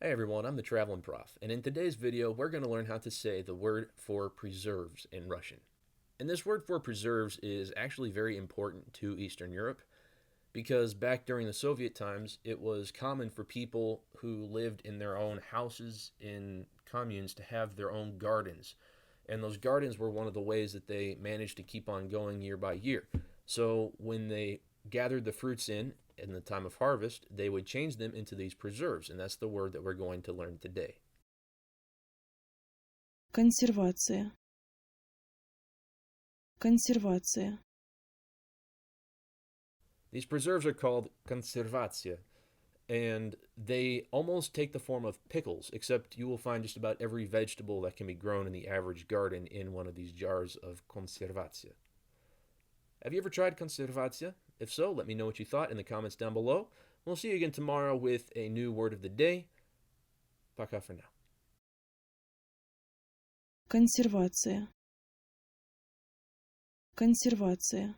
Hey everyone, I'm the Travlin Prof, and in today's video we're going to learn how to say the word for preserves in Russian. And this word for preserves is actually very important to Eastern Europe because back during the Soviet times it was common for people who lived in their own houses in communes to have their own gardens. And those gardens were one of the ways that they managed to keep on going year by year. So when they gathered the fruits in the time of harvest, they would change them into these preserves, and that's the word that we're going to learn today. Консервация. Консервация. These preserves are called консервация, and they almost take the form of pickles, except you will find just about every vegetable that can be grown in the average garden in one of these jars of консервация. Have you ever tried conservация? If so, let me know what you thought in the comments down below. We'll see you again tomorrow with a new word of the day. Пока for now. Консервация. Консервация.